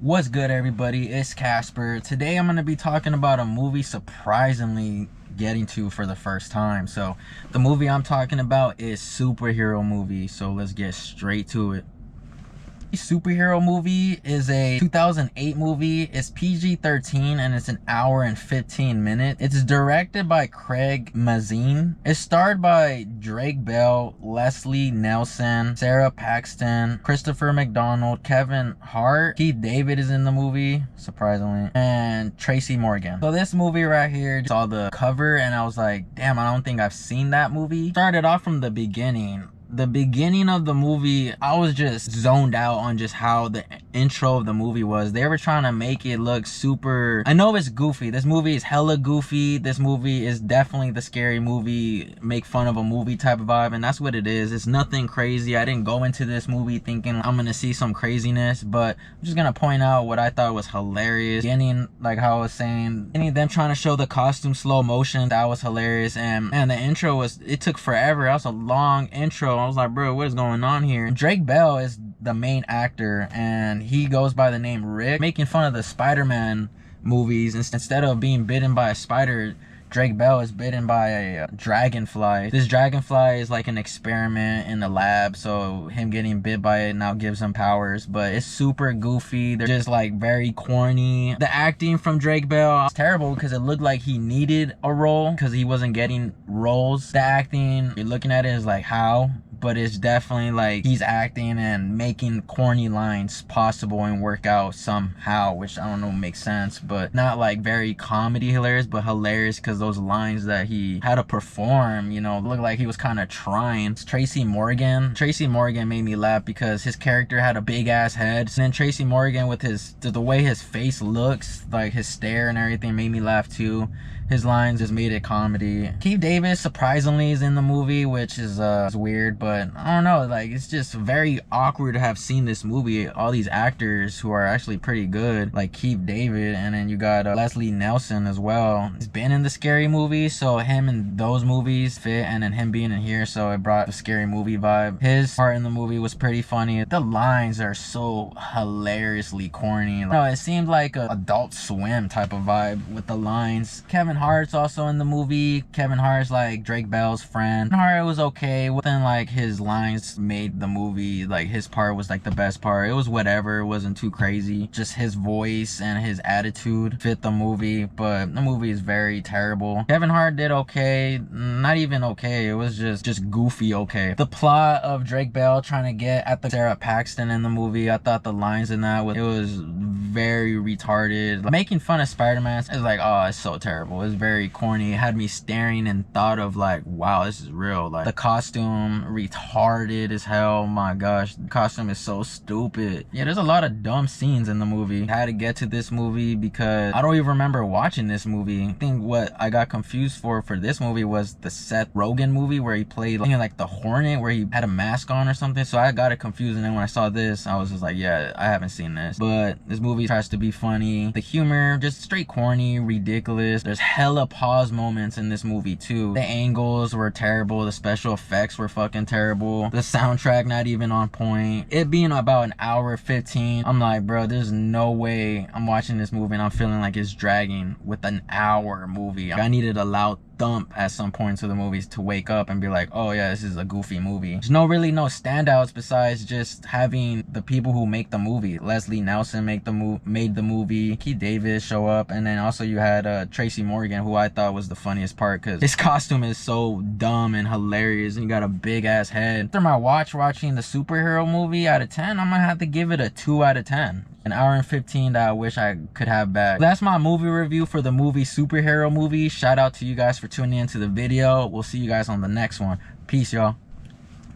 What's good, everybody? It's Casper. Today I'm going to be talking about a movie surprisingly getting to for the first time. So the movie I'm talking about is superhero movie. So let's get straight to it. Superhero movie is a 2008 movie. It's PG-13 and it's an hour and 15 minutes. It's directed by Craig Mazin. It's starred by Drake Bell, Leslie Nielson, Sara Paxton, Christopher McDonald, Kevin Hart. Keith David is in the movie, surprisingly, and Tracy Morgan. So this movie right here, saw the cover and I was like, damn, I don't think I've seen that movie. Started off from the beginning. The beginning of the movie, I was just zoned out on just how the intro of the movie was. They were trying to make it look super, I know it's goofy. This movie is hella goofy. This movie is definitely the scary movie, make fun of a movie type of vibe, and that's what it is. It's nothing crazy. I didn't go into this movie thinking I'm gonna see some craziness, but I'm just gonna point out what I thought was hilarious. Beginning, like how I was saying, them trying to show the costume slow motion, that was hilarious. And the intro was, it took forever. That was a long intro. I was like, bro, what is going on here? Drake Bell is the main actor and he goes by the name Rick, making fun of the Spider-Man movies. Instead of being bitten by a spider, Drake Bell is bitten by a dragonfly. This dragonfly is like an experiment in the lab, so him getting bit by it now gives him powers, but it's super goofy. They're just like very corny. The acting from Drake Bell was terrible because it looked like he needed a role because he wasn't getting roles. The acting, you're looking at it, is like, how? But it's definitely like he's acting and making corny lines possible and work out somehow, which I don't know makes sense, but not like very comedy hilarious, but hilarious because those lines that he had to perform, you know, looked like he was kind of trying. Tracy Morgan made me laugh because his character had a big ass head, and then Tracy Morgan with the way his face looks, like his stare and everything, made me laugh too. His lines just made it comedy. Keith David surprisingly is in the movie, which is weird, but I don't know, like it's just very awkward to have seen this movie. All these actors who are actually pretty good, like Keith David, and then you got Leslie Nielson as well. He's been in the scary movies, so him in those movies fit, and then him being in here, so it brought the scary movie vibe. His part in the movie was pretty funny. The lines are so hilariously corny. No, it seemed like a Adult Swim type of vibe with the lines. Kevin Hart's also in the movie. Kevin Hart's like Drake Bell's friend. Hart was okay. Within like his lines made the movie, like his part was like the best part. It was whatever, it wasn't too crazy. Just his voice and his attitude fit the movie, but the movie is very terrible. Kevin Hart did okay, not even okay, it was just goofy okay. The plot of Drake Bell trying to get at the Sara Paxton in the movie, I thought the lines in that it was very retarded. Like, making fun of Spider-Man is like, oh, it's so terrible. It's very corny. It had me staring and thought of like, wow, this is real. Like the costume, retarded as hell. My gosh, the costume is so stupid. Yeah, there's a lot of dumb scenes in the movie. I had to get to this movie because I don't even remember watching this movie. I think what I got confused for this movie was the Seth Rogen movie where he played like the Hornet, where he had a mask on or something. So I got it confused, and then when I saw this, I was just like, yeah, I haven't seen this. But this movie tries to be funny. The humor, just straight corny, ridiculous. There's hella pause moments in this movie too. The angles were terrible. The special effects were fucking terrible. The soundtrack not even on point. It being about an hour 15, I'm like, bro, there's no way I'm watching this movie and I'm feeling like it's dragging with an hour movie. I needed a loud thump at some points of the movies to wake up and be like, oh yeah, this is a goofy movie. There's no standouts besides just having the people who make the movie. Leslie Nielson made the movie. Keith David show up, and then also you had Tracy Morgan, who I thought was the funniest part because his costume is so dumb and hilarious, and you got a big ass head. After my watching the superhero movie, out of 10, I'm gonna have to give it a 2 out of 10. An hour and 15 that I wish I could have back. That's my movie review for the movie superhero movie. Shout out to you guys for tuning into the video. We'll see you guys on the next one. Peace, y'all.